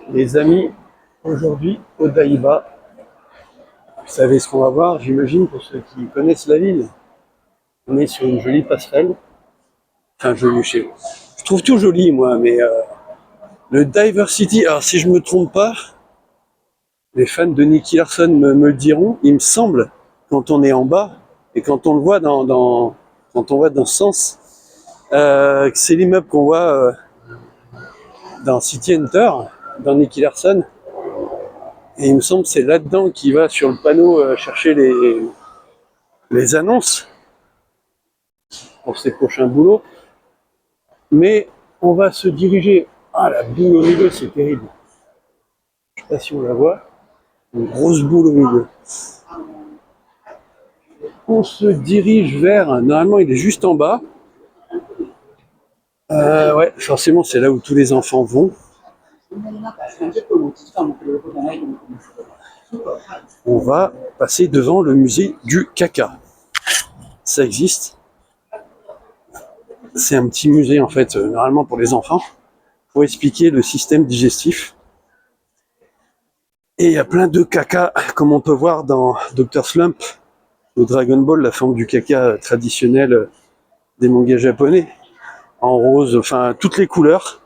Les amis, aujourd'hui, au Daïba, vous savez ce qu'on va voir, j'imagine, pour ceux qui connaissent la ville. On est sur une jolie passerelle. Enfin, jolie chez vous. Je trouve tout joli, moi, mais le Diversity, alors si je me trompe pas, les fans de Nicky Larson me le diront, il me semble, quand on est en bas, et quand on le voit quand on voit dans ce sens, que c'est l'immeuble qu'on voit dans City Hunter, dans Nicky Larson. Et il me semble que c'est là-dedans qu'il va sur le panneau chercher les annonces pour ses prochains boulots. Mais on va se diriger. Ah, la boule au milieu, c'est terrible. Je sais pas si on la voit. Une grosse boule au milieu. On se dirige vers. Normalement, il est juste en bas. Ouais, forcément, c'est là où tous les enfants vont. On va passer devant le musée du caca. Ça existe. C'est un petit musée, en fait, normalement pour les enfants, pour expliquer le système digestif. Et il y a plein de caca, comme on peut voir dans Dr. Slump, au Dragon Ball, la forme du caca traditionnelle des mangas japonais, en rose, enfin toutes les couleurs.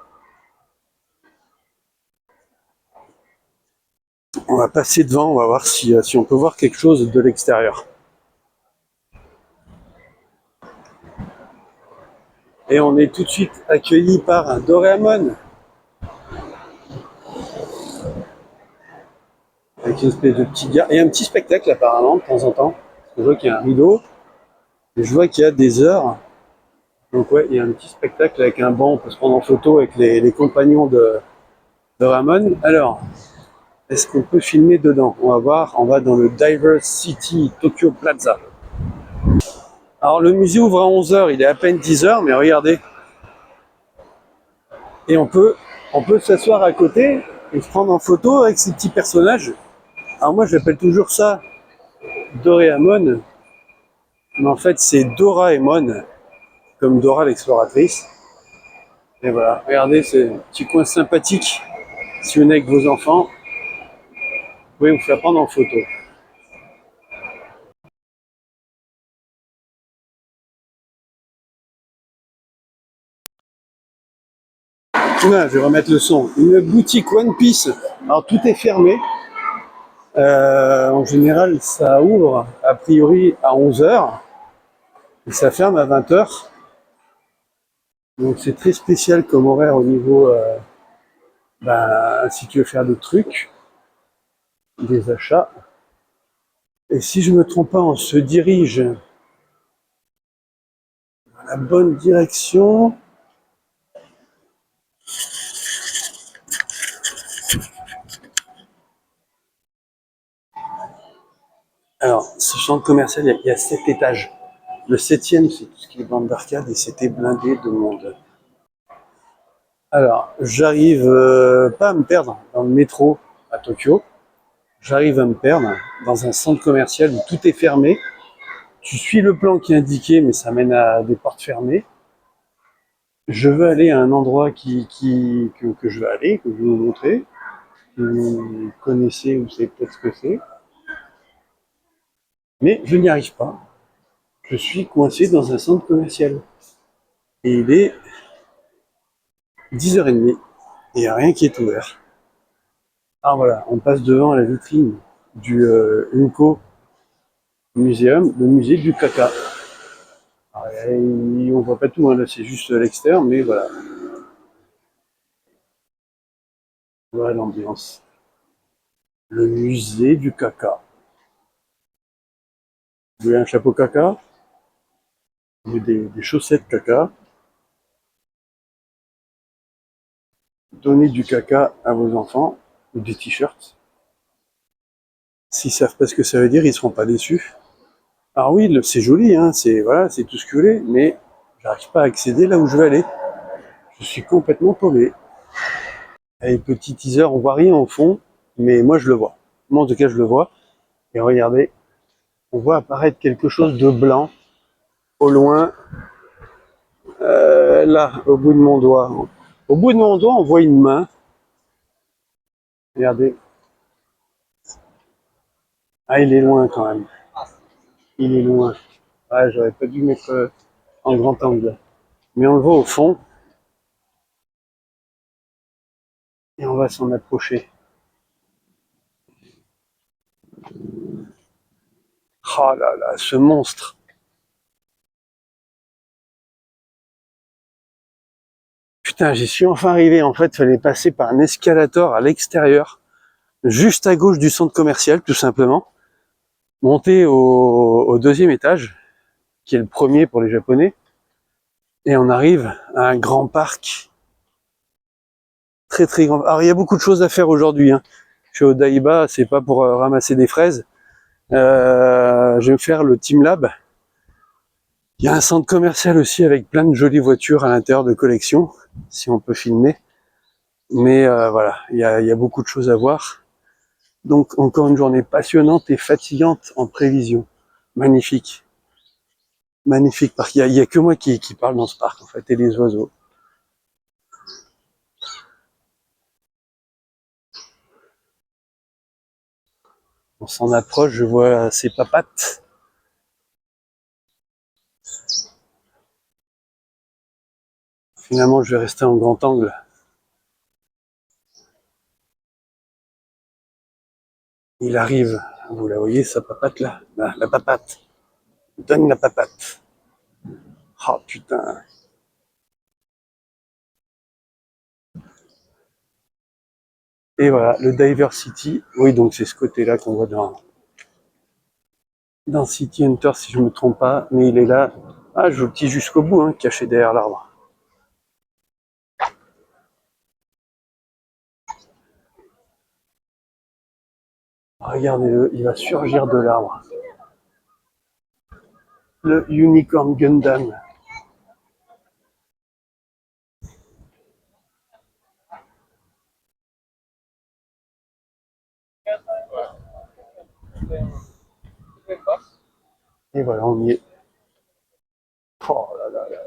On va passer devant, on va voir si on peut voir quelque chose de l'extérieur. Et on est tout de suite accueilli par un Doraemon, avec une espèce de petit gars, et un petit spectacle apparemment de temps en temps. Je vois qu'il y a un rideau, et je vois qu'il y a des heures. Donc ouais, il y a un petit spectacle avec un banc, on peut se prendre en photo avec les compagnons de Ramon. Alors, est-ce qu'on peut filmer dedans? On va voir, on va dans le Diversity Tokyo Plaza. Alors le musée ouvre à 11 h, il est à peine 10 h, mais regardez. Et on peut s'asseoir à côté et se prendre en photo avec ces petits personnages. Alors moi j'appelle toujours ça Doraemon, mais en fait c'est Doraemon, comme Dora l'exploratrice. Et voilà, regardez ce petit coin sympathique. Si vous venez avec vos enfants, vous pouvez vous faire prendre en photo. Là, je vais remettre le son. Une boutique One Piece. Alors tout est fermé. En général, ça ouvre a priori à 11 h et ça ferme à 20 h. Donc c'est très spécial comme horaire au niveau, si tu veux faire des trucs, des achats. Et si je me trompe pas, on se dirige dans la bonne direction. Alors, ce centre commercial, il y a 7 étages. Le 7e, c'est tout ce qui est bande d'arcade et c'était blindé de monde. Alors, j'arrive pas à me perdre dans le métro à Tokyo. J'arrive à me perdre dans un centre commercial où tout est fermé. Tu suis le plan qui est indiqué, mais ça mène à des portes fermées. Je veux aller à un endroit que je veux aller, que je vais vous montrer. Vous connaissez ou savez peut-être ce que c'est. Mais je n'y arrive pas. Je suis coincé dans un centre commercial. Et il est 10 h 30. Et il n'y a rien qui est ouvert. Ah voilà, on passe devant la vitrine du Unko Museum, le musée du caca. Alors, on voit pas tout, hein, là c'est juste l'extérieur, mais voilà. Voilà l'ambiance. Le musée du caca. Vous voulez un chapeau caca? Vous voulez des chaussettes caca? Donnez du caca à vos enfants, ou des t-shirts. S'ils savent pas ce que ça veut dire, ils seront pas déçus. Alors oui, c'est joli, hein, c'est voilà, c'est tout ce que vous voulez, mais j'arrive pas à accéder là où je veux aller. Je suis complètement paumé. Allez, petit teaser, on voit rien au fond, mais moi je le vois. Moi en tout cas je le vois. Et regardez, on voit apparaître quelque chose de blanc au loin, là, au bout de mon doigt. Au bout de mon doigt, on voit une main. Regardez. Ah, il est loin quand même. Il est loin. Ah, j'aurais pas dû mettre en grand angle. Mais on le voit au fond et on va s'en approcher. Oh là là, ce monstre. Putain, j'y suis enfin arrivé. En fait, il fallait passer par un escalator à l'extérieur, juste à gauche du centre commercial, tout simplement. Monter au deuxième étage, qui est le premier pour les Japonais. Et on arrive à un grand parc. Très très grand. Alors, il y a beaucoup de choses à faire aujourd'hui, hein. Je suis au Daiba, c'est pas pour ramasser des fraises. Je vais me faire le Team Lab. Il y a un centre commercial aussi avec plein de jolies voitures à l'intérieur de collection, si on peut filmer. Mais voilà, il y a beaucoup de choses à voir. Donc encore une journée passionnante et fatigante en prévision. Magnifique. Magnifique parc. Il y a que moi qui parle dans ce parc en fait, et les oiseaux. On s'en approche, je vois ses papates. Finalement, je vais rester en grand angle. Il arrive. Vous la voyez, sa papate là, la papate. Donne la papate. Oh putain. Et voilà, le Diver City. Oui, donc c'est ce côté-là qu'on voit dans City Hunter, si je me trompe pas. Mais il est là. Ah, je vous le dis jusqu'au bout, hein, caché derrière l'arbre. Regardez-le, il va surgir de l'arbre. Le Unicorn Gundam. Et voilà, on y est. Oh là là là.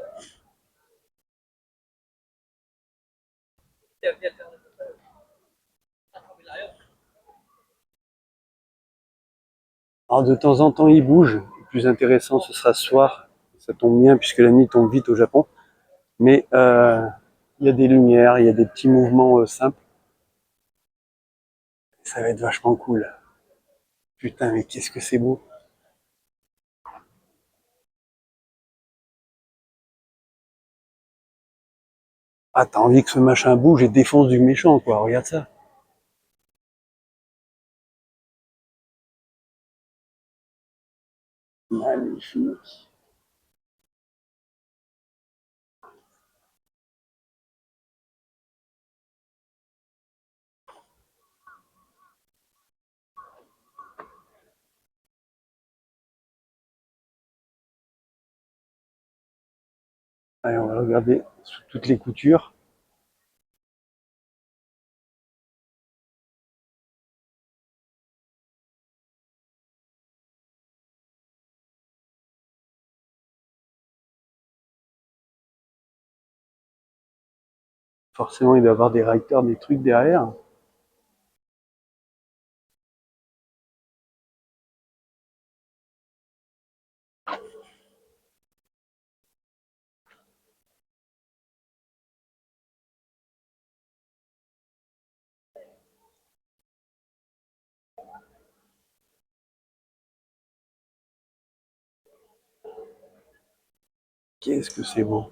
Alors de temps en temps, il bouge. Le plus intéressant, ce sera ce soir. Ça tombe bien puisque la nuit tombe vite au Japon. Mais il y a des lumières, il y a des petits mouvements simples. Ça va être vachement cool. Putain, mais qu'est-ce que c'est beau. Ah, t'as envie que ce machin bouge et défonce du méchant, quoi. Regarde ça. Magnifique. Allez, on va regarder sous toutes les coutures. Forcément, il doit y avoir des writers, des trucs derrière. Qu'est-ce que c'est beau.